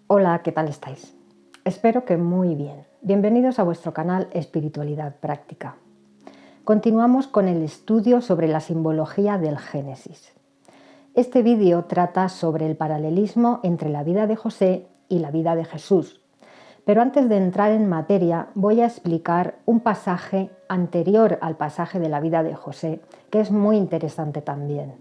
Hola, ¿qué tal estáis? Espero que muy bien. Bienvenidos a vuestro canal Espiritualidad Práctica. Continuamos con el estudio sobre la simbología del Génesis. Este vídeo trata sobre el paralelismo entre la vida de José y la vida de Jesús. Pero antes de entrar en materia, voy a explicar un pasaje anterior al pasaje de la vida de José, que es muy interesante también.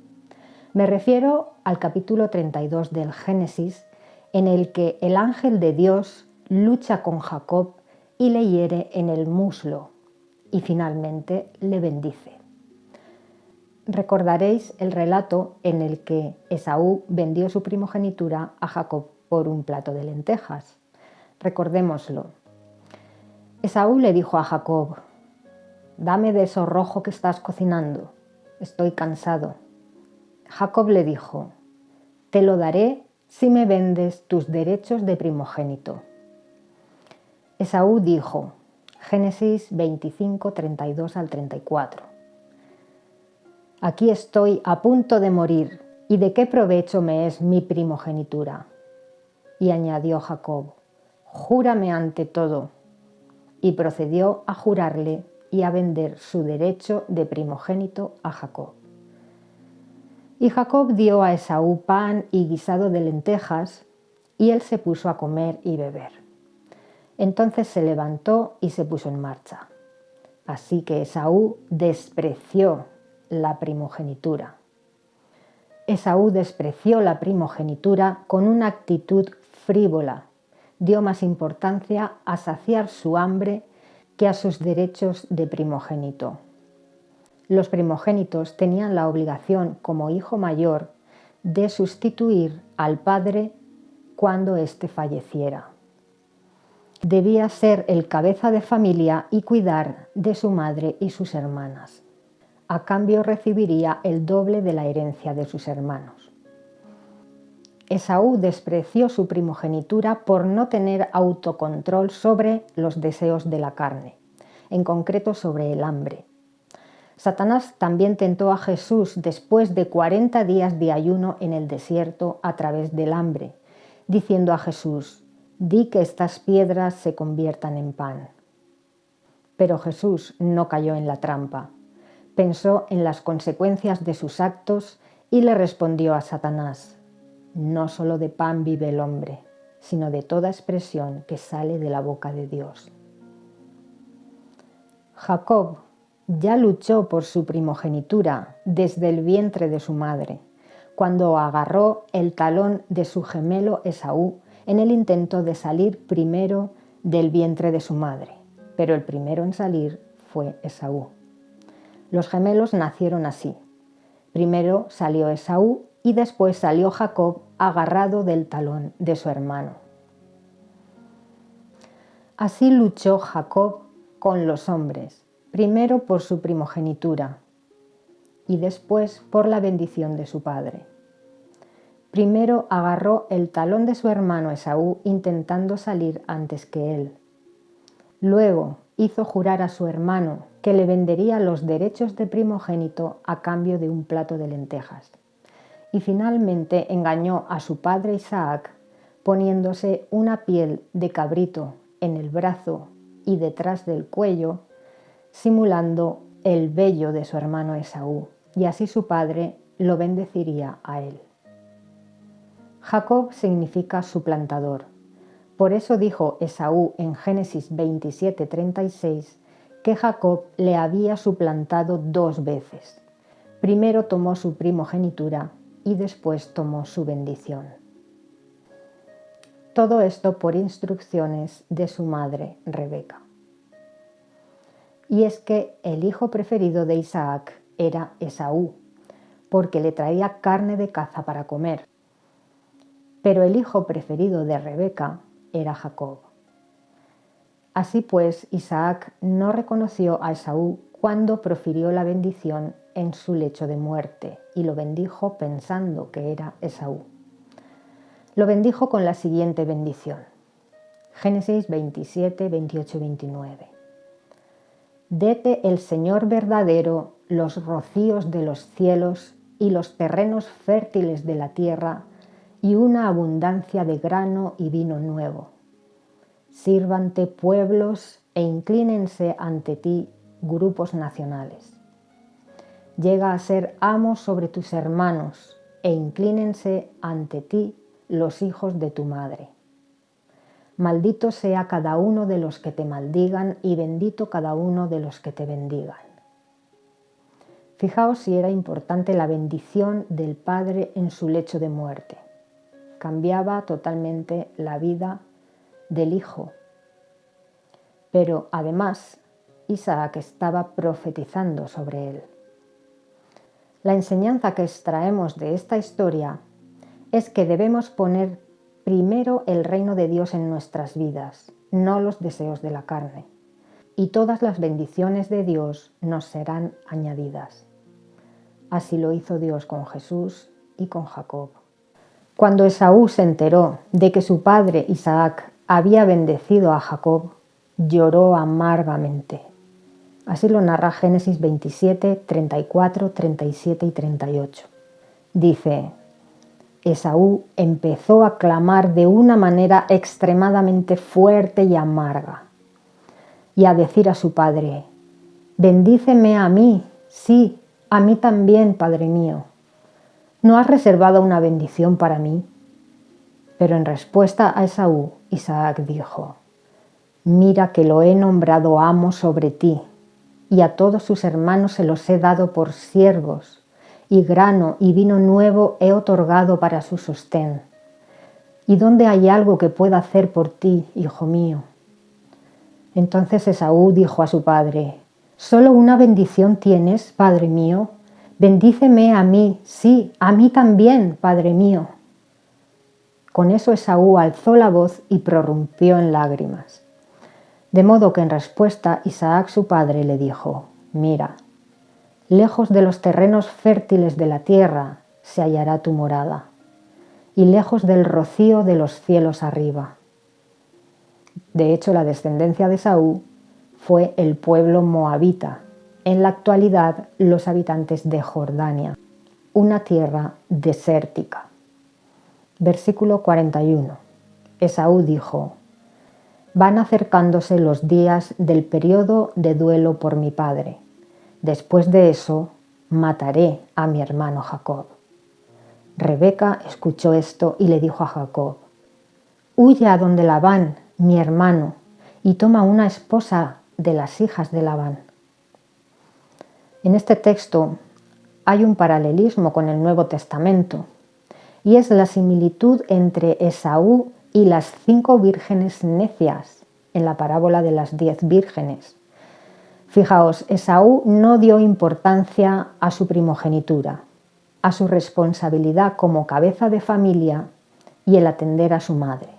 Me refiero al capítulo 32 del Génesis, en el que el ángel de Dios lucha con Jacob y le hiere en el muslo y finalmente le bendice. Recordaréis el relato en el que Esaú vendió su primogenitura a Jacob por un plato de lentejas. Recordémoslo. Esaú le dijo a Jacob: «Dame de eso rojo que estás cocinando, estoy cansado». Jacob le dijo: «Te lo daré si me vendes tus derechos de primogénito». Esaú dijo, Génesis 25, 32 al 34, «Aquí estoy a punto de morir, ¿y de qué provecho me es mi primogenitura?» Y añadió Jacob, «Júrame ante todo». Y procedió a jurarle y a vender su derecho de primogénito a Jacob. Y Jacob dio a Esaú pan y guisado de lentejas, y él se puso a comer y beber. Entonces se levantó y se puso en marcha. Así que Esaú despreció la primogenitura. Esaú despreció la primogenitura con una actitud frívola. Dio más importancia a saciar su hambre que a sus derechos de primogénito. Los primogénitos tenían la obligación, como hijo mayor, de sustituir al padre cuando éste falleciera. Debía ser el cabeza de familia y cuidar de su madre y sus hermanas. A cambio recibiría el doble de la herencia de sus hermanos. Esaú despreció su primogenitura por no tener autocontrol sobre los deseos de la carne, en concreto sobre el hambre. Satanás también tentó a Jesús después de 40 días de ayuno en el desierto a través del hambre, diciendo a Jesús: «Di que estas piedras se conviertan en pan». Pero Jesús no cayó en la trampa. Pensó en las consecuencias de sus actos y le respondió a Satanás: «No solo de pan vive el hombre, sino de toda expresión que sale de la boca de Dios». Jacob ya luchó por su primogenitura desde el vientre de su madre, cuando agarró el talón de su gemelo Esaú en el intento de salir primero del vientre de su madre, pero el primero en salir fue Esaú. Los gemelos nacieron así. Primero salió Esaú y después salió Jacob agarrado del talón de su hermano. Así luchó Jacob con los hombres, primero por su primogenitura y después por la bendición de su padre. Primero agarró el talón de su hermano Esaú intentando salir antes que él. Luego hizo jurar a su hermano que le vendería los derechos de primogénito a cambio de un plato de lentejas. Y finalmente engañó a su padre Isaac poniéndose una piel de cabrito en el brazo y detrás del cuello, simulando el vello de su hermano Esaú, y así su padre lo bendeciría a él. Jacob significa suplantador. Por eso dijo Esaú en Génesis 27:36 que Jacob le había suplantado 2 veces. Primero tomó su primogenitura y después tomó su bendición. Todo esto por instrucciones de su madre Rebeca. Y es que el hijo preferido de Isaac era Esaú, porque le traía carne de caza para comer. Pero el hijo preferido de Rebeca era Jacob. Así pues, Isaac no reconoció a Esaú cuando profirió la bendición en su lecho de muerte y lo bendijo pensando que era Esaú. Lo bendijo con la siguiente bendición. Génesis 27, 28 y 29. «Dete el Señor verdadero los rocíos de los cielos y los terrenos fértiles de la tierra, y una abundancia de grano y vino nuevo. Sírvante pueblos e inclínense ante ti grupos nacionales. Llega a ser amo sobre tus hermanos e inclínense ante ti los hijos de tu madre. Maldito sea cada uno de los que te maldigan y bendito cada uno de los que te bendigan. Fijaos si era importante la bendición del padre en su lecho de muerte. Cambiaba totalmente la vida del hijo. Pero además, Isaac estaba profetizando sobre él. La enseñanza que extraemos de esta historia es que debemos poner primero el reino de Dios en nuestras vidas, no los deseos de la carne, y todas las bendiciones de Dios nos serán añadidas. Así lo hizo Dios con Jesús y con Jacob. Cuando Esaú se enteró de que su padre Isaac había bendecido a Jacob, lloró amargamente. Así lo narra Génesis 27, 34, 37 y 38. Dice: Esaú empezó a clamar de una manera extremadamente fuerte y amarga, y a decir a su padre: bendíceme a mí, sí, a mí también, padre mío. ¿No has reservado una bendición para mí? Pero en respuesta a Esaú, Isaac dijo: mira que lo he nombrado amo sobre ti, y a todos sus hermanos se los he dado por siervos, y grano y vino nuevo he otorgado para su sostén. ¿Y dónde hay algo que pueda hacer por ti, hijo mío? Entonces Esaú dijo a su padre: ¿solo una bendición tienes, padre mío? Bendíceme a mí, sí, a mí también, padre mío. Con eso Esaú alzó la voz y prorrumpió en lágrimas. De modo que en respuesta Isaac su padre le dijo: mira, lejos de los terrenos fértiles de la tierra se hallará tu morada, y lejos del rocío de los cielos arriba. De hecho, la descendencia de Esaú fue el pueblo moabita, en la actualidad los habitantes de Jordania, una tierra desértica. Versículo 41. Esaú dijo: van acercándose los días del periodo de duelo por mi padre. Después de eso, mataré a mi hermano Jacob. Rebeca escuchó esto y le dijo a Jacob: huye a donde Labán, mi hermano, y toma una esposa de las hijas de Labán. En este texto hay un paralelismo con el Nuevo Testamento, y es la similitud entre Esaú y las 5 vírgenes necias en la parábola de las 10 vírgenes. Fijaos, Esaú no dio importancia a su primogenitura, a su responsabilidad como cabeza de familia y el atender a su madre.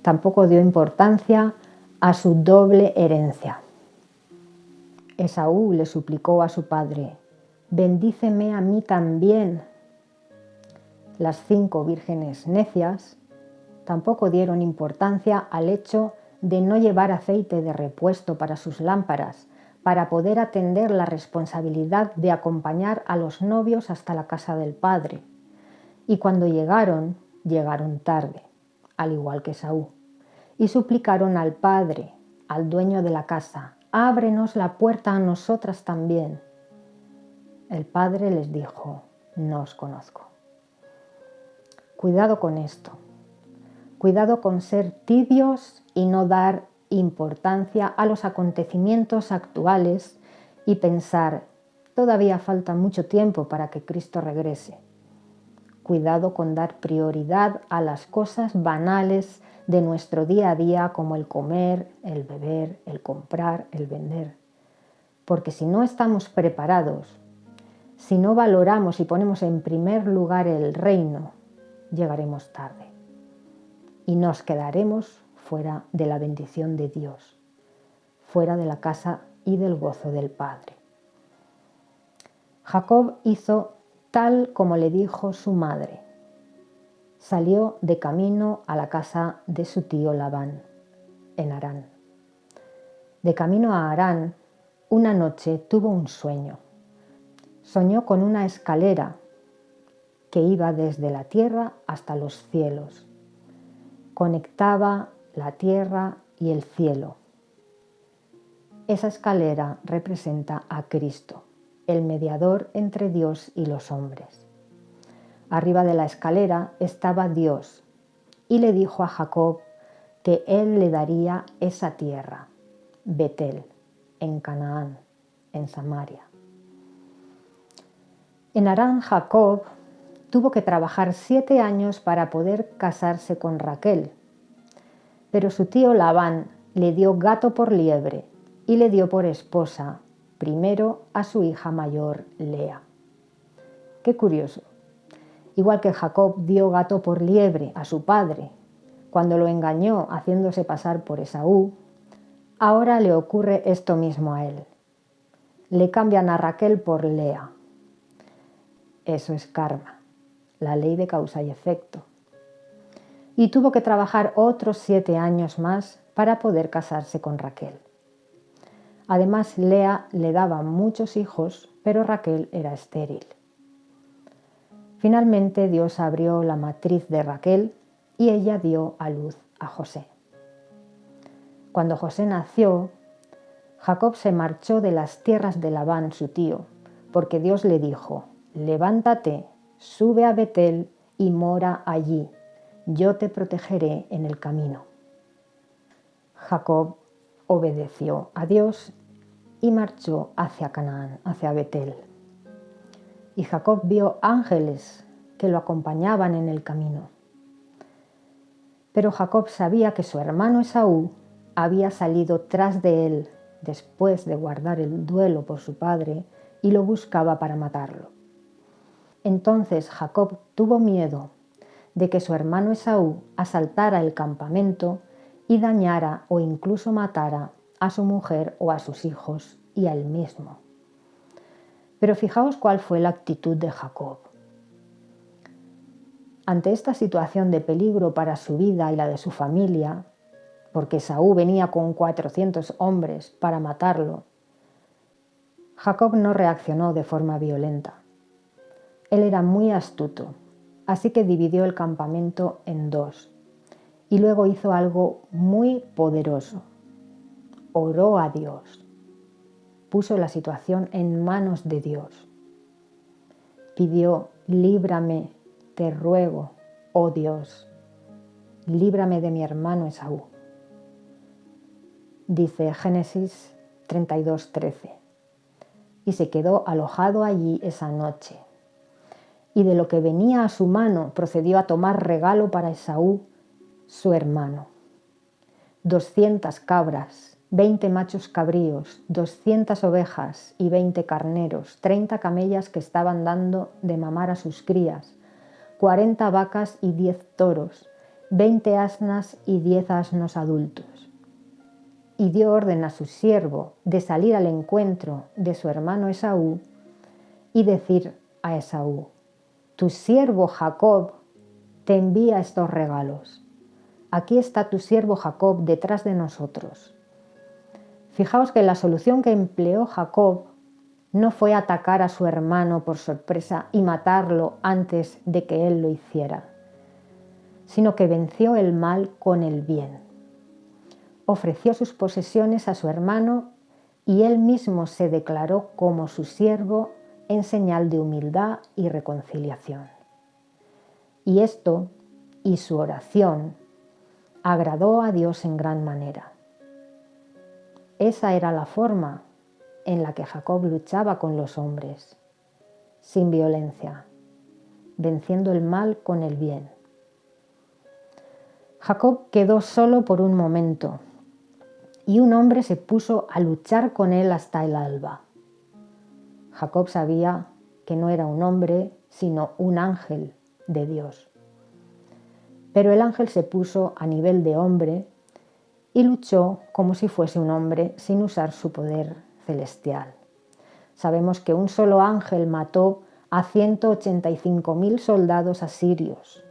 Tampoco dio importancia a su doble herencia. Esaú le suplicó a su padre: bendíceme a mí también. Las 5 vírgenes necias tampoco dieron importancia al hecho de no llevar aceite de repuesto para sus lámparas, para poder atender la responsabilidad de acompañar a los novios hasta la casa del padre. Y cuando llegaron tarde, al igual que Esaú, y suplicaron al padre, al dueño de la casa: ábrenos la puerta a nosotras también. El padre les dijo: no os conozco. Cuidado con esto. Cuidado con ser tibios y no dar importancia a los acontecimientos actuales y pensar: todavía falta mucho tiempo para que Cristo regrese. Cuidado con dar prioridad a las cosas banales de nuestro día a día, como el comer, el beber, el comprar, el vender. Porque si no estamos preparados, si no valoramos y ponemos en primer lugar el reino, llegaremos tarde y nos quedaremos fuera de la bendición de Dios, fuera de la casa y del gozo del Padre. Jacob hizo tal como le dijo su madre. Salió de camino a la casa de su tío Labán, en Harán. De camino a Harán, una noche tuvo un sueño. Soñó con una escalera que iba desde la tierra hasta los cielos. Conectaba la tierra y el cielo. Esa escalera representa a Cristo, el mediador entre Dios y los hombres. Arriba de la escalera estaba Dios y le dijo a Jacob que él le daría esa tierra, Betel, en Canaán, en Samaria. En Harán, Jacob tuvo que trabajar 7 años para poder casarse con Raquel, pero su tío Labán le dio gato por liebre y le dio por esposa primero a su hija mayor Lea. Qué curioso. Igual que Jacob dio gato por liebre a su padre cuando lo engañó haciéndose pasar por Esaú, ahora le ocurre esto mismo a él. Le cambian a Raquel por Lea. Eso es karma, la ley de causa y efecto. Y tuvo que trabajar otros 7 años más para poder casarse con Raquel. Además, Lea le daba muchos hijos, pero Raquel era estéril. Finalmente, Dios abrió la matriz de Raquel y ella dio a luz a José. Cuando José nació, Jacob se marchó de las tierras de Labán, su tío, porque Dios le dijo: «Levántate, sube a Betel y mora allí, yo te protegeré en el camino». Jacob obedeció a Dios y marchó hacia Canaán, hacia Betel. Y Jacob vio ángeles que lo acompañaban en el camino. Pero Jacob sabía que su hermano Esaú había salido tras de él después de guardar el duelo por su padre y lo buscaba para matarlo. Entonces Jacob tuvo miedo de que su hermano Esaú asaltara el campamento y dañara o incluso matara a su mujer o a sus hijos y a él mismo. Pero fijaos cuál fue la actitud de Jacob. Ante esta situación de peligro para su vida y la de su familia, porque Esaú venía con 400 hombres para matarlo, Jacob no reaccionó de forma violenta. Él era muy astuto, así que dividió el campamento en 2 y luego hizo algo muy poderoso. Oró a Dios. Puso la situación en manos de Dios. Pidió: líbrame, te ruego, oh Dios, líbrame de mi hermano Esaú. Dice Génesis 32:13. Y se quedó alojado allí esa noche. Y de lo que venía a su mano procedió a tomar regalo para Esaú, su hermano. 200 cabras, 20 machos cabríos, 200 ovejas y 20 carneros, 30 camellas que estaban dando de mamar a sus crías, 40 vacas y 10 toros, 20 asnas y 10 asnos adultos. Y dio orden a su siervo de salir al encuentro de su hermano Esaú y decir a Esaú: «Tu siervo Jacob te envía estos regalos. Aquí está tu siervo Jacob detrás de nosotros». Fijaos que la solución que empleó Jacob no fue atacar a su hermano por sorpresa y matarlo antes de que él lo hiciera, sino que venció el mal con el bien. Ofreció sus posesiones a su hermano y él mismo se declaró como su siervo en señal de humildad y reconciliación. Y esto, y su oración, agradó a Dios en gran manera. Esa era la forma en la que Jacob luchaba con los hombres, sin violencia, venciendo el mal con el bien. Jacob quedó solo por un momento y un hombre se puso a luchar con él hasta el alba. Jacob sabía que no era un hombre, sino un ángel de Dios. Pero el ángel se puso a nivel de hombre y luchó como si fuese un hombre sin usar su poder celestial. Sabemos que un solo ángel mató a 185.000 soldados asirios.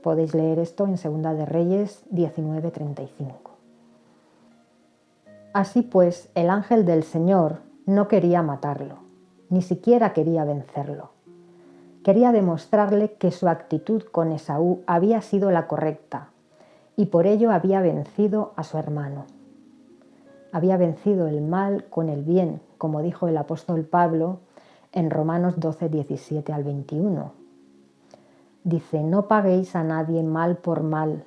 Podéis leer esto en 2 de Reyes 19:35. Así pues, el ángel del Señor no quería matarlo, ni siquiera quería vencerlo. Quería demostrarle que su actitud con Esaú había sido la correcta y por ello había vencido a su hermano. Había vencido el mal con el bien, como dijo el apóstol Pablo en Romanos 12, 17 al 21. Dice: no paguéis a nadie mal por mal,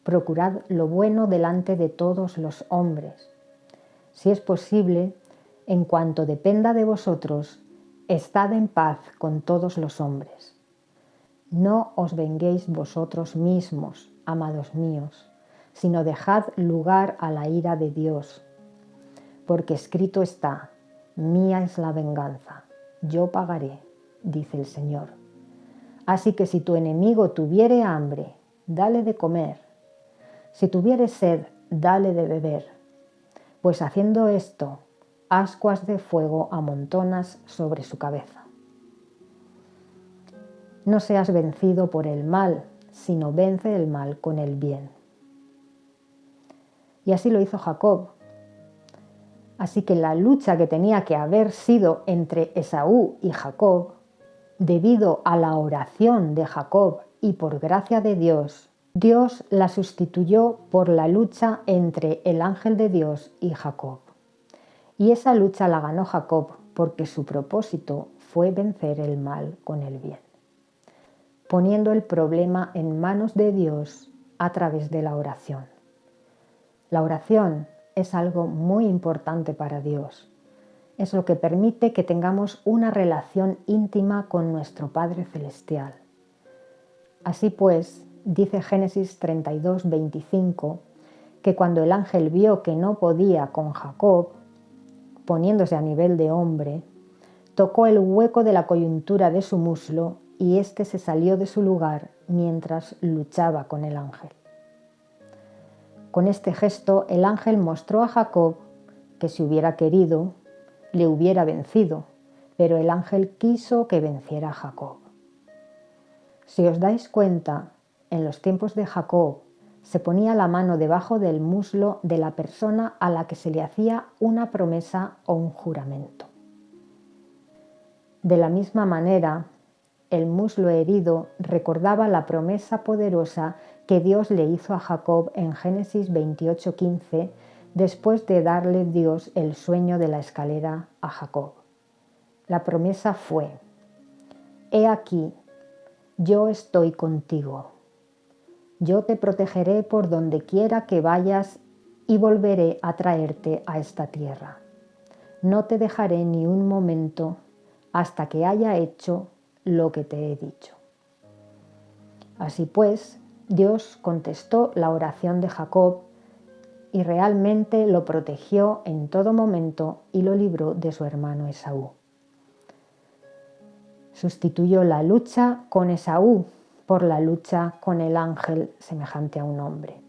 procurad lo bueno delante de todos los hombres. Si es posible, en cuanto dependa de vosotros, estad en paz con todos los hombres. No os venguéis vosotros mismos, amados míos, sino dejad lugar a la ira de Dios. Porque escrito está: mía es la venganza, yo pagaré, dice el Señor. Así que si tu enemigo tuviere hambre, dale de comer. Si tuviere sed, dale de beber. Pues haciendo esto, ascuas de fuego amontonas sobre su cabeza. No seas vencido por el mal, sino vence el mal con el bien. Y así lo hizo Jacob. Así que la lucha que tenía que haber sido entre Esaú y Jacob, debido a la oración de Jacob y por gracia de Dios, Dios la sustituyó por la lucha entre el ángel de Dios y Jacob. Y esa lucha la ganó Jacob porque su propósito fue vencer el mal con el bien, poniendo el problema en manos de Dios a través de la oración. La oración es algo muy importante para Dios. Es lo que permite que tengamos una relación íntima con nuestro Padre Celestial. Así pues, dice Génesis 32, 25, que cuando el ángel vio que no podía con Jacob, poniéndose a nivel de hombre, tocó el hueco de la coyuntura de su muslo y éste se salió de su lugar mientras luchaba con el ángel. Con este gesto, el ángel mostró a Jacob que si hubiera querido, le hubiera vencido, pero el ángel quiso que venciera a Jacob. Si os dais cuenta, en los tiempos de Jacob se ponía la mano debajo del muslo de la persona a la que se le hacía una promesa o un juramento. De la misma manera, el muslo herido recordaba la promesa poderosa que Dios le hizo a Jacob en Génesis 28:15, después de darle Dios el sueño de la escalera a Jacob. La promesa fue: he aquí, yo estoy contigo. Yo te protegeré por donde quiera que vayas y volveré a traerte a esta tierra. No te dejaré ni un momento hasta que haya hecho lo que te he dicho. Así pues, Dios contestó la oración de Jacob y realmente lo protegió en todo momento y lo libró de su hermano Esaú. Sustituyó la lucha con Esaú por la lucha con el ángel semejante a un hombre.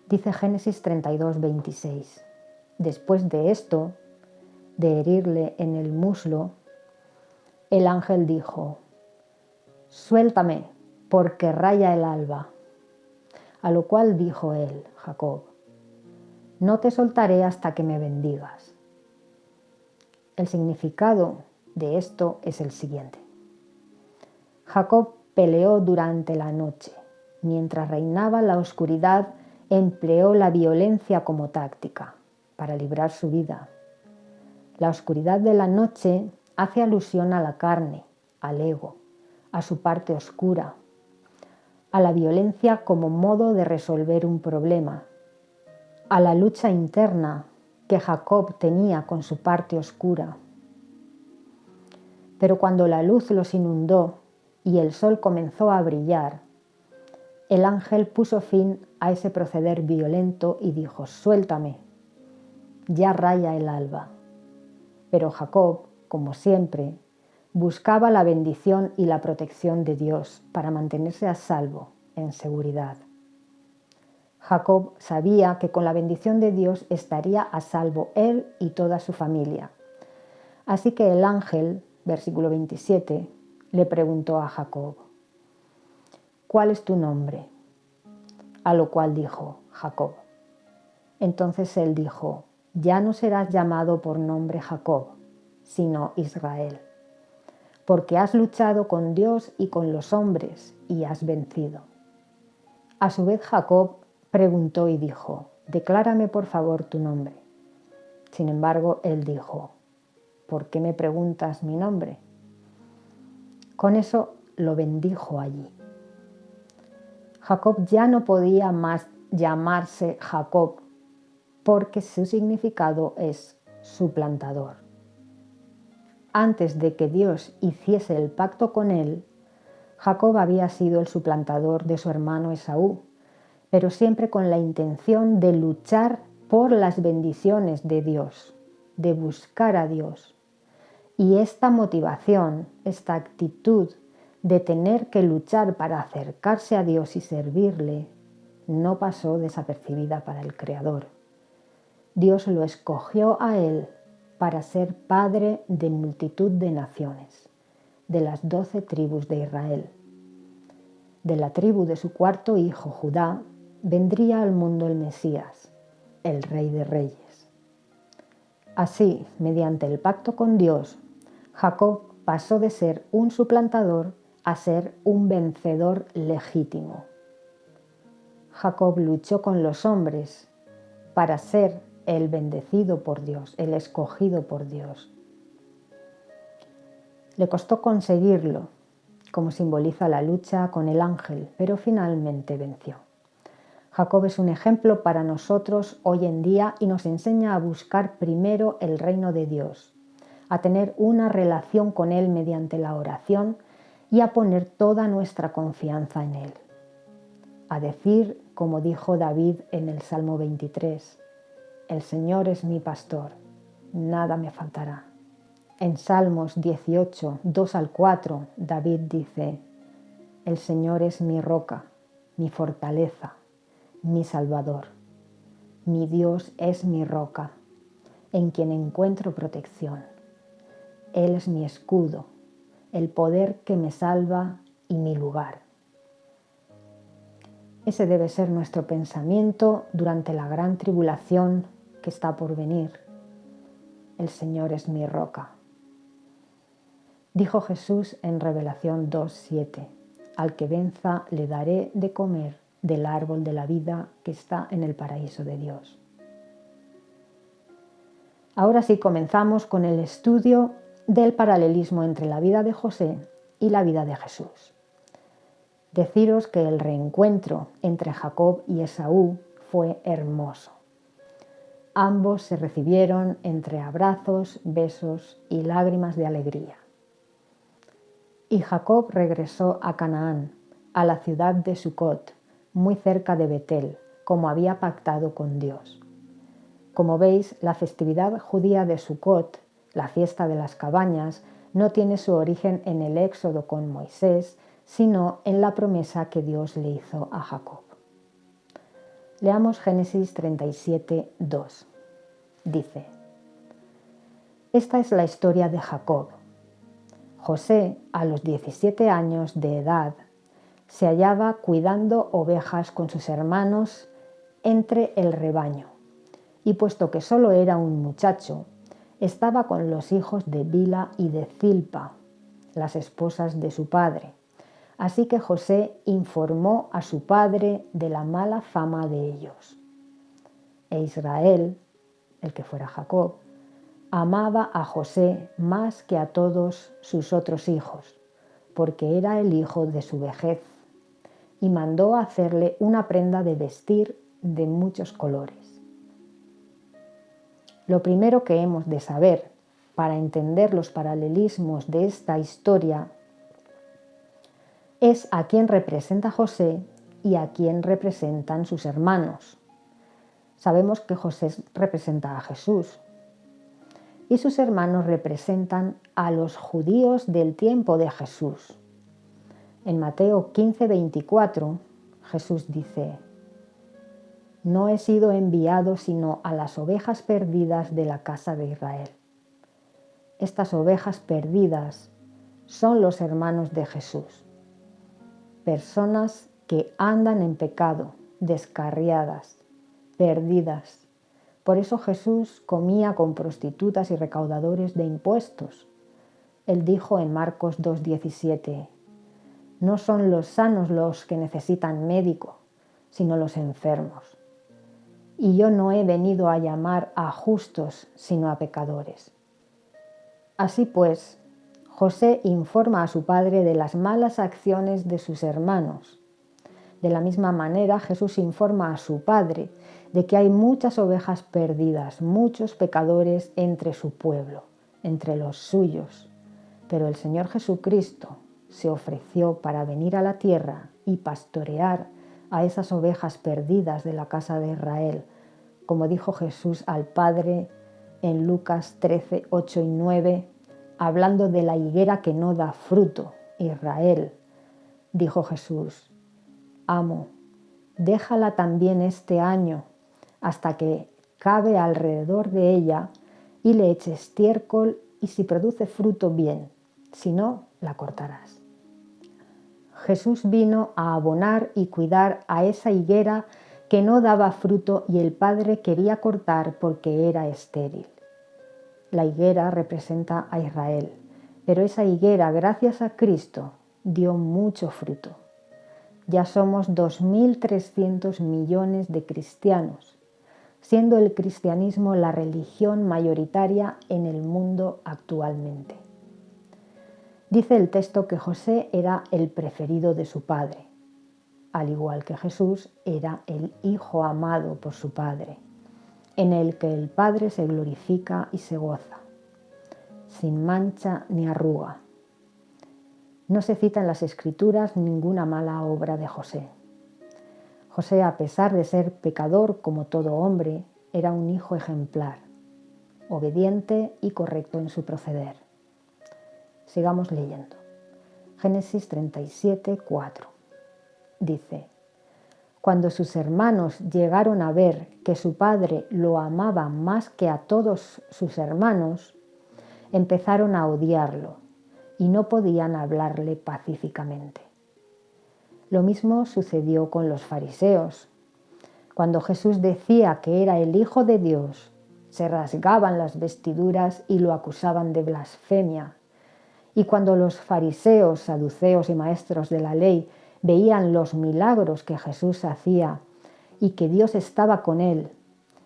Dice Génesis 32, 26. Después de esto, de herirle en el muslo, el ángel dijo: suéltame, porque raya el alba. A lo cual dijo él, Jacob: no te soltaré hasta que me bendigas. El significado de esto es el siguiente. Jacob peleó durante la noche. Mientras reinaba la oscuridad, empleó la violencia como táctica para librar su vida. La oscuridad de la noche hace alusión a la carne, al ego, a su parte oscura, a la violencia como modo de resolver un problema, a la lucha interna que Jacob tenía con su parte oscura. Pero cuando la luz los inundó y el sol comenzó a brillar, el ángel puso fin a ese proceder violento y dijo: suéltame, ya raya el alba. Pero Jacob, como siempre, buscaba la bendición y la protección de Dios para mantenerse a salvo, en seguridad. Jacob sabía que con la bendición de Dios estaría a salvo él y toda su familia. Así que el ángel, versículo 27, le preguntó a Jacob: ¿cuál es tu nombre? A lo cual dijo: Jacob. Entonces él dijo: ya no serás llamado por nombre Jacob, sino Israel, porque has luchado con Dios y con los hombres y has vencido. A su vez Jacob preguntó y dijo: «Declárame por favor tu nombre». Sin embargo, él dijo: «¿Por qué me preguntas mi nombre?». Con eso lo bendijo allí. Jacob ya no podía más llamarse Jacob, porque su significado es suplantador. Antes de que Dios hiciese el pacto con él, Jacob había sido el suplantador de su hermano Esaú, pero siempre con la intención de luchar por las bendiciones de Dios, de buscar a Dios. Y esta motivación, esta actitud de tener que luchar para acercarse a Dios y servirle, no pasó desapercibida para el Creador. Dios lo escogió a él para ser padre de multitud de naciones, de las 12 tribus de Israel. De la tribu de su cuarto hijo, Judá, vendría al mundo el Mesías, el Rey de Reyes. Así, mediante el pacto con Dios, Jacob pasó de ser un suplantador a ser un vencedor legítimo. Jacob luchó con los hombres para ser el bendecido por Dios, el escogido por Dios. Le costó conseguirlo, como simboliza la lucha con el ángel, pero finalmente venció. Jacob es un ejemplo para nosotros hoy en día y nos enseña a buscar primero el reino de Dios, a tener una relación con Él mediante la oración y a poner toda nuestra confianza en Él. A decir, como dijo David en el Salmo 23, «El Señor es mi pastor, nada me faltará». En Salmos 18, 2 al 4, David dice: «El Señor es mi roca, mi fortaleza, mi Salvador. Mi Dios es mi roca, en quien encuentro protección. Él es mi escudo, el poder que me salva y mi lugar». Ese debe ser nuestro pensamiento durante la gran tribulación que está por venir. El Señor es mi roca. Dijo Jesús en Revelación 2:7, «Al que venza le daré de comer del árbol de la vida que está en el paraíso de Dios». Ahora sí comenzamos con el estudio del paralelismo entre la vida de José y la vida de Jesús. Deciros que el reencuentro entre Jacob y Esaú fue hermoso. Ambos se recibieron entre abrazos, besos y lágrimas de alegría. Y Jacob regresó a Canaán, a la ciudad de Sucot, muy cerca de Betel, como había pactado con Dios. Como veis, la festividad judía de Sucot, la fiesta de las cabañas, no tiene su origen en el éxodo con Moisés, sino en la promesa que Dios le hizo a Jacob. Leamos Génesis 37, 2. Dice: «Esta es la historia de Jacob. José, a los 17 años de edad, se hallaba cuidando ovejas con sus hermanos entre el rebaño, y puesto que solo era un muchacho, estaba con los hijos de Bila y de Zilpa, las esposas de su padre. Así que José informó a su padre de la mala fama de ellos. E Israel, el que fuera Jacob, amaba a José más que a todos sus otros hijos, porque era el hijo de su vejez, y mandó hacerle una prenda de vestir de muchos colores». Lo primero que hemos de saber para entender los paralelismos de esta historia es a quién representa José y a quién representan sus hermanos. Sabemos que José representa a Jesús y sus hermanos representan a los judíos del tiempo de Jesús. En Mateo 15:24, Jesús dice: «No he sido enviado sino a las ovejas perdidas de la casa de Israel». Estas ovejas perdidas son los hermanos de Jesús, personas que andan en pecado, descarriadas, perdidas. Por eso Jesús comía con prostitutas y recaudadores de impuestos, Él dijo en Marcos 2:17, no son los sanos los que necesitan médico, sino los enfermos. Y yo no he venido a llamar a justos, sino a pecadores. Así pues, José informa a su padre de las malas acciones de sus hermanos. De la misma manera, Jesús informa a su padre de que hay muchas ovejas perdidas, muchos pecadores entre su pueblo, entre los suyos. Pero el Señor Jesucristo se ofreció para venir a la tierra y pastorear a esas ovejas perdidas de la casa de Israel, como dijo Jesús al Padre en Lucas 13, 8 y 9, hablando de la higuera que no da fruto, Israel. Dijo Jesús, Amo, déjala también este año, hasta que cabe alrededor de ella y le eches estiércol, y si produce fruto, bien, si no, la cortarás. Jesús vino a abonar y cuidar a esa higuera que no daba fruto y el Padre quería cortar porque era estéril. La higuera representa a Israel, pero esa higuera, gracias a Cristo, dio mucho fruto. Ya somos 2.300 millones de cristianos, siendo el cristianismo la religión mayoritaria en el mundo actualmente. Dice el texto que José era el preferido de su padre, al igual que Jesús era el hijo amado por su padre, en el que el Padre se glorifica y se goza, sin mancha ni arruga. No se cita en las Escrituras ninguna mala obra de José. José, a pesar de ser pecador como todo hombre, era un hijo ejemplar, obediente y correcto en su proceder. Sigamos leyendo. Génesis 37, 4. Dice, cuando sus hermanos llegaron a ver que su padre lo amaba más que a todos sus hermanos, empezaron a odiarlo y no podían hablarle pacíficamente. Lo mismo sucedió con los fariseos. Cuando Jesús decía que era el Hijo de Dios, se rasgaban las vestiduras y lo acusaban de blasfemia. Y cuando los fariseos, saduceos y maestros de la ley veían los milagros que Jesús hacía y que Dios estaba con él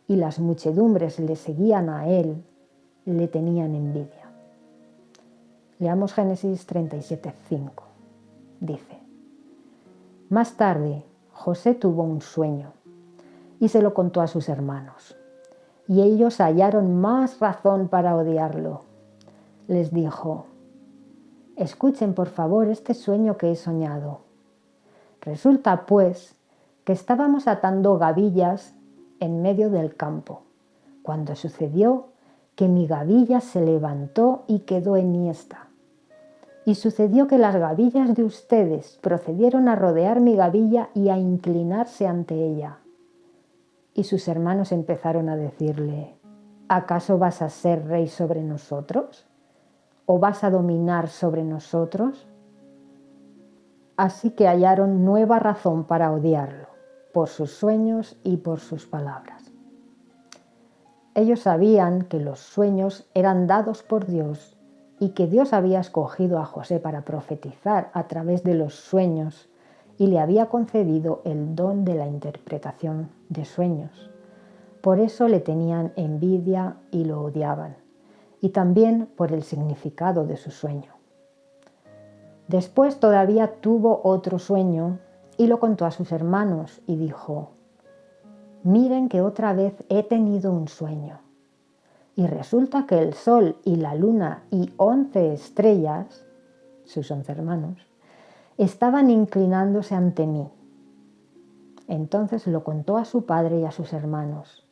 y las muchedumbres le seguían a él, le tenían envidia. Leamos Génesis 37, 5. Dice, más tarde José tuvo un sueño y se lo contó a sus hermanos, y ellos hallaron más razón para odiarlo. Les dijo, escuchen por favor este sueño que he soñado. Resulta pues que estábamos atando gavillas en medio del campo, cuando sucedió que mi gavilla se levantó y quedó enhiesta. Y sucedió que las gavillas de ustedes procedieron a rodear mi gavilla y a inclinarse ante ella. Y sus hermanos empezaron a decirle, ¿acaso vas a ser rey sobre nosotros? ¿O vas a dominar sobre nosotros? Así que hallaron nueva razón para odiarlo, por sus sueños y por sus palabras. Ellos sabían que los sueños eran dados por Dios y que Dios había escogido a José para profetizar a través de los sueños y le había concedido el don de la interpretación de sueños. Por eso le tenían envidia y lo odiaban, y también por el significado de su sueño. Después todavía tuvo otro sueño y lo contó a sus hermanos y dijo, miren que otra vez he tenido un sueño. Y resulta que el sol y la luna y 11 estrellas, sus 11 hermanos, estaban inclinándose ante mí. Entonces lo contó a su padre y a sus hermanos,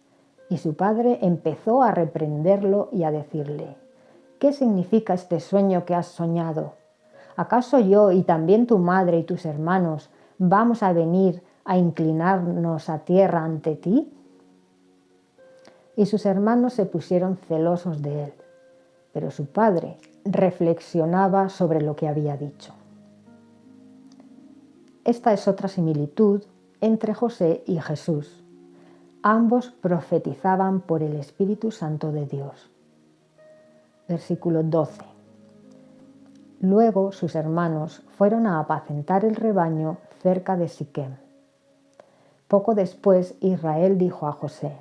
y su padre empezó a reprenderlo y a decirle, ¿qué significa este sueño que has soñado? ¿Acaso yo y también tu madre y tus hermanos vamos a venir a inclinarnos a tierra ante ti? Y sus hermanos se pusieron celosos de él, pero su padre reflexionaba sobre lo que había dicho. Esta es otra similitud entre José y Jesús. Ambos profetizaban por el Espíritu Santo de Dios. Versículo 12. Luego sus hermanos fueron a apacentar el rebaño cerca de Siquem. Poco después Israel dijo a José: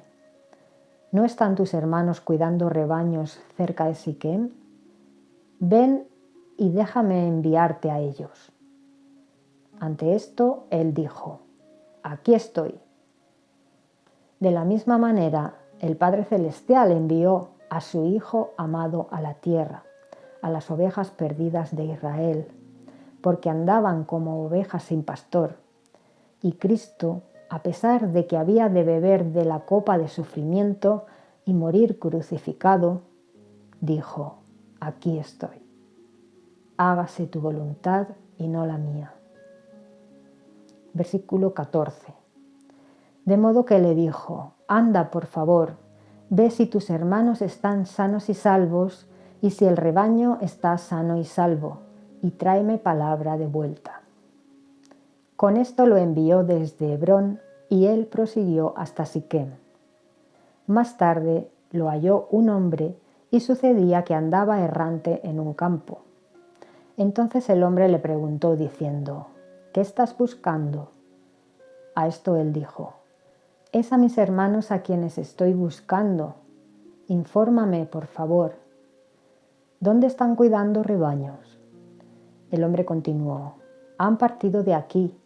¿No están tus hermanos cuidando rebaños cerca de Siquem? Ven y déjame enviarte a ellos. Ante esto él dijo: Aquí estoy. De la misma manera, el Padre Celestial envió a su Hijo amado a la tierra, a las ovejas perdidas de Israel, porque andaban como ovejas sin pastor. Y Cristo, a pesar de que había de beber de la copa de sufrimiento y morir crucificado, dijo: Aquí estoy. Hágase tu voluntad y no la mía. Versículo 14. De modo que le dijo: Anda, por favor, ve si tus hermanos están sanos y salvos, y si el rebaño está sano y salvo, y tráeme palabra de vuelta. Con esto lo envió desde Hebrón, y él prosiguió hasta Siquem. Más tarde lo halló un hombre, y sucedía que andaba errante en un campo. Entonces el hombre le preguntó diciendo: ¿Qué estás buscando? A esto él dijo: Es a mis hermanos a quienes estoy buscando. Infórmame, por favor. ¿Dónde están cuidando rebaños? El hombre continuó: Han partido de aquí,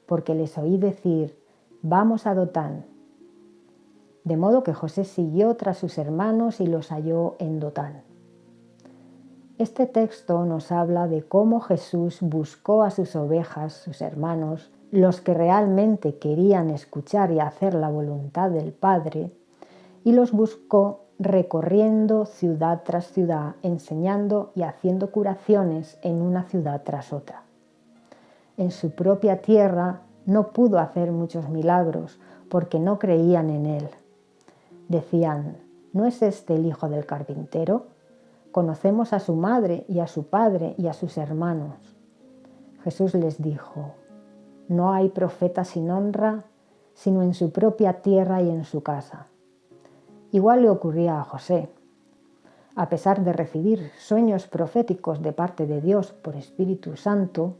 porque les oí decir: Vamos a Dotán. De modo que José siguió tras sus hermanos y los halló en Dotán. Este texto nos habla de cómo Jesús buscó a sus ovejas, sus hermanos, los que realmente querían escuchar y hacer la voluntad del Padre, y los buscó recorriendo ciudad tras ciudad, enseñando y haciendo curaciones en una ciudad tras otra. En su propia tierra no pudo hacer muchos milagros porque no creían en él. Decían: ¿No es este el hijo del carpintero? Conocemos a su madre y a su padre y a sus hermanos. Jesús les dijo: No hay profeta sin honra, sino en su propia tierra y en su casa. Igual le ocurría a José. A pesar de recibir sueños proféticos de parte de Dios por Espíritu Santo,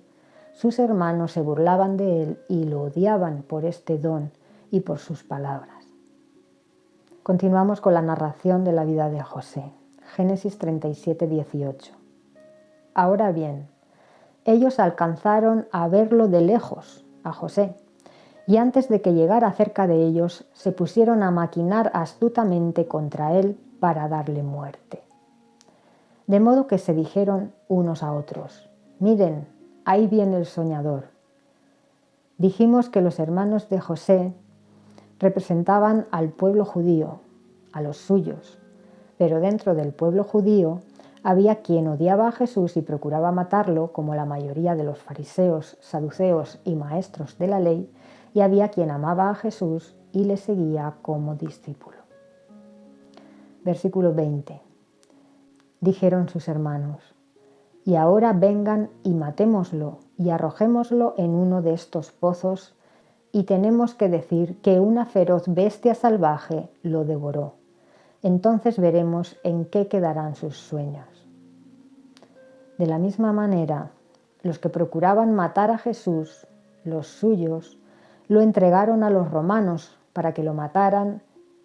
sus hermanos se burlaban de él y lo odiaban por este don y por sus palabras. Continuamos con la narración de la vida de José. Génesis 37, 18. Ahora bien, ellos alcanzaron a verlo de lejos, a José, y antes de que llegara cerca de ellos, se pusieron a maquinar astutamente contra él para darle muerte. De modo que se dijeron unos a otros: Miren, ahí viene el soñador. Dijimos que los hermanos de José representaban al pueblo judío, a los suyos, pero dentro del pueblo judío había quien odiaba a Jesús y procuraba matarlo, como la mayoría de los fariseos, saduceos y maestros de la ley, y había quien amaba a Jesús y le seguía como discípulo. Versículo 20. Dijeron sus hermanos: Y ahora vengan y matémoslo y arrojémoslo en uno de estos pozos, y tenemos que decir que una feroz bestia salvaje lo devoró. Entonces veremos en qué quedarán sus sueños. De la misma manera, los que procuraban matar a Jesús, los suyos, lo entregaron a los romanos para que lo mataran,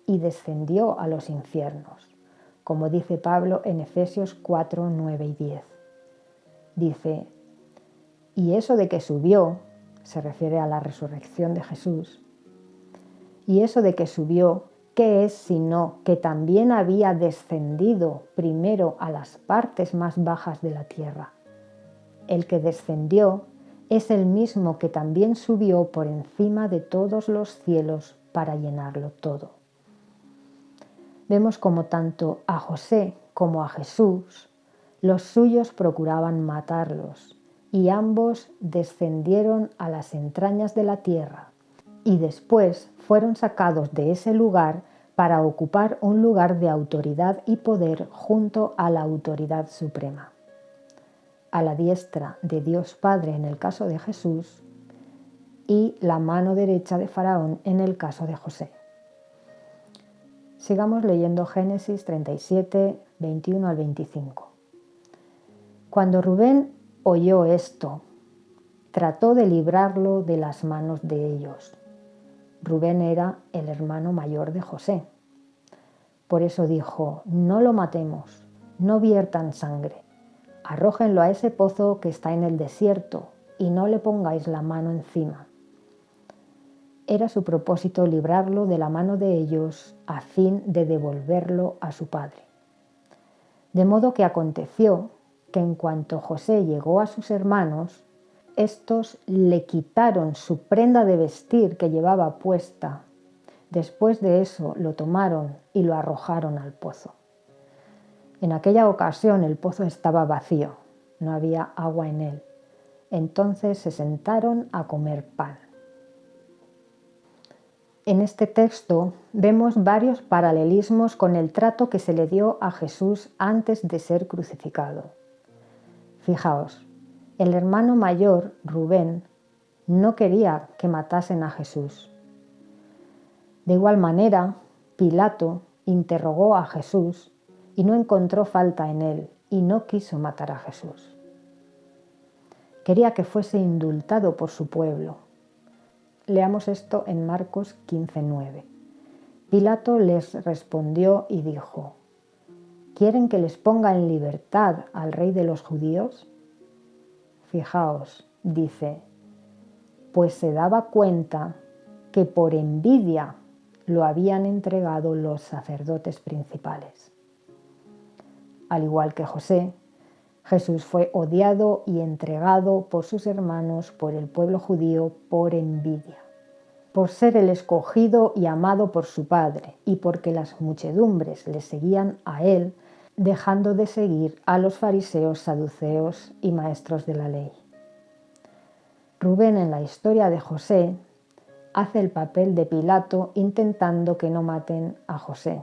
y descendió a los infiernos, como dice Pablo en Efesios 4, 9 y 10. Dice: y eso de que subió, se refiere a la resurrección de Jesús, y eso de que subió, ¿qué es sino que también había descendido primero a las partes más bajas de la tierra? El que descendió es el mismo que también subió por encima de todos los cielos para llenarlo todo. Vemos como tanto a José como a Jesús, los suyos procuraban matarlos, y ambos descendieron a las entrañas de la tierra, y después fueron sacados de ese lugar para ocupar un lugar de autoridad y poder junto a la autoridad suprema, a la diestra de Dios Padre en el caso de Jesús y la mano derecha de Faraón en el caso de José. Sigamos leyendo Génesis 37, 21 al 25. Cuando Rubén oyó esto, trató de librarlo de las manos de ellos. Rubén era el hermano mayor de José. Por eso dijo: no lo matemos, no viertan sangre, arrójenlo a ese pozo que está en el desierto y no le pongáis la mano encima. Era su propósito librarlo de la mano de ellos a fin de devolverlo a su padre. De modo que aconteció que en cuanto José llegó a sus hermanos, estos le quitaron su prenda de vestir que llevaba puesta. Después de eso lo tomaron y lo arrojaron al pozo. En aquella ocasión el pozo estaba vacío, no había agua en él. Entonces se sentaron a comer pan. En este texto vemos varios paralelismos con el trato que se le dio a Jesús antes de ser crucificado. Fijaos, el hermano mayor, Rubén, no quería que matasen a Jesús. De igual manera, Pilato interrogó a Jesús y no encontró falta en él y no quiso matar a Jesús. Quería que fuese indultado por su pueblo. Leamos esto en Marcos 15:9. Pilato les respondió y dijo: ¿quieren que les ponga en libertad al rey de los judíos? Fijaos, dice, pues se daba cuenta que por envidia lo habían entregado los sacerdotes principales. Al igual que José, Jesús fue odiado y entregado por sus hermanos, por el pueblo judío, por envidia, por ser el escogido y amado por su Padre, y porque las muchedumbres le seguían a él, dejando de seguir a los fariseos, saduceos y maestros de la ley. Rubén, en la historia de José, hace el papel de Pilato intentando que no maten a José.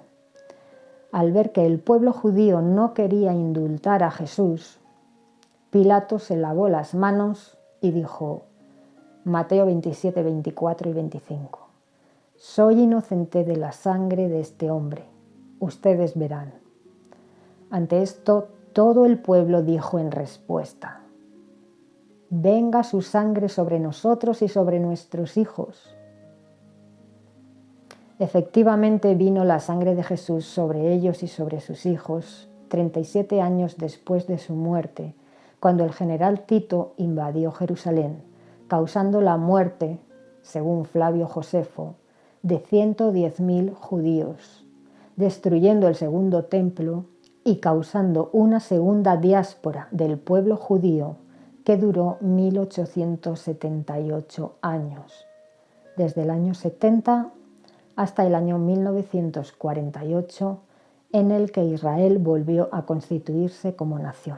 Al ver que el pueblo judío no quería indultar a Jesús, Pilato se lavó las manos y dijo, Mateo 27, 24 y 25, soy inocente de la sangre de este hombre, ustedes verán. Ante esto, todo el pueblo dijo en respuesta, venga su sangre sobre nosotros y sobre nuestros hijos. Efectivamente vino la sangre de Jesús sobre ellos y sobre sus hijos 37 años después de su muerte, cuando el general Tito invadió Jerusalén, causando la muerte, según Flavio Josefo, de 110.000 judíos, destruyendo el segundo templo y causando una segunda diáspora del pueblo judío que duró 1878 años, desde el año 70 hasta el año 1948, en el que Israel volvió a constituirse como nación.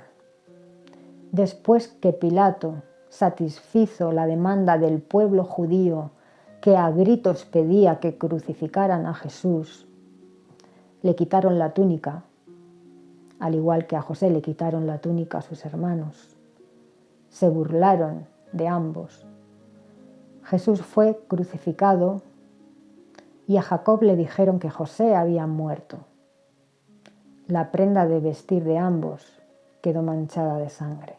Después que Pilato satisfizo la demanda del pueblo judío que a gritos pedía que crucificaran a Jesús, le quitaron la túnica, al igual que a José le quitaron la túnica a sus hermanos. Se burlaron de ambos. Jesús fue crucificado y a Jacob le dijeron que José había muerto. La prenda de vestir de ambos quedó manchada de sangre.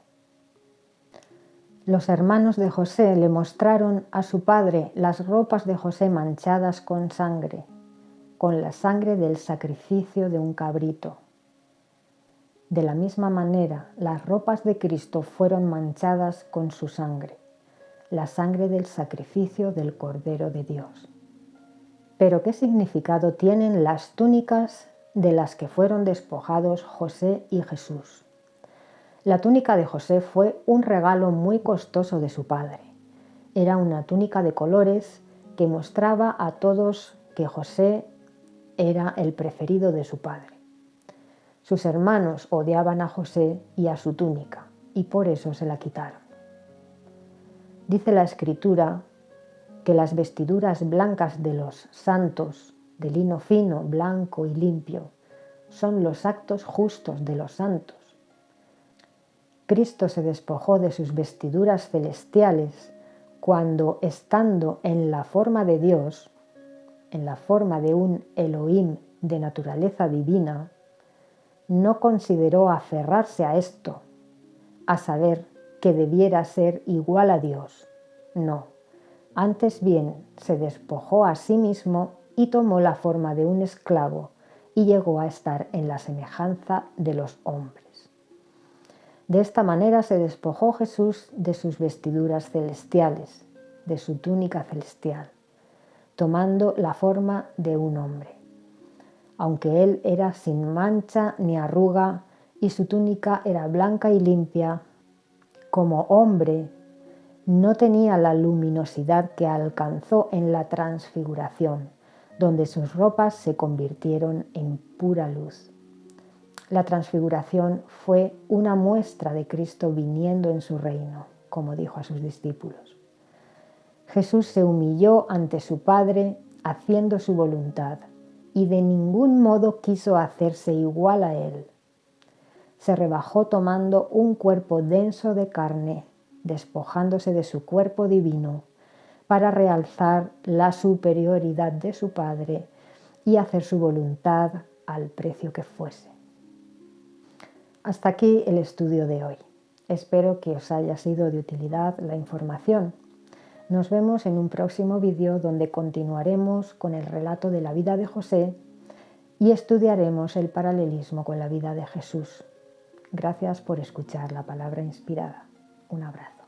Los hermanos de José le mostraron a su padre las ropas de José manchadas con sangre, con la sangre del sacrificio de un cabrito. De la misma manera, las ropas de Cristo fueron manchadas con su sangre, la sangre del sacrificio del Cordero de Dios. Pero ¿qué significado tienen las túnicas de las que fueron despojados José y Jesús? La túnica de José fue un regalo muy costoso de su padre. Era una túnica de colores que mostraba a todos que José era el preferido de su padre. Sus hermanos odiaban a José y a su túnica, y por eso se la quitaron. Dice la Escritura que las vestiduras blancas de los santos, de lino fino, blanco y limpio, son los actos justos de los santos. Cristo se despojó de sus vestiduras celestiales cuando, estando en la forma de Dios, en la forma de un Elohim de naturaleza divina, no consideró aferrarse a esto, a saber, que debiera ser igual a Dios. No, antes bien se despojó a sí mismo y tomó la forma de un esclavo y llegó a estar en la semejanza de los hombres. De esta manera se despojó Jesús de sus vestiduras celestiales, de su túnica celestial, tomando la forma de un hombre. Aunque él era sin mancha ni arruga y su túnica era blanca y limpia, como hombre no tenía la luminosidad que alcanzó en la transfiguración, donde sus ropas se convirtieron en pura luz. La transfiguración fue una muestra de Cristo viniendo en su reino, como dijo a sus discípulos. Jesús se humilló ante su Padre haciendo su voluntad y de ningún modo quiso hacerse igual a Él. Se rebajó tomando un cuerpo denso de carne, despojándose de su cuerpo divino para realzar la superioridad de su Padre y hacer su voluntad al precio que fuese. Hasta aquí el estudio de hoy. Espero que os haya sido de utilidad la información. Nos vemos en un próximo vídeo donde continuaremos con el relato de la vida de José y estudiaremos el paralelismo con la vida de Jesús. Gracias por escuchar la palabra inspirada. Un abrazo.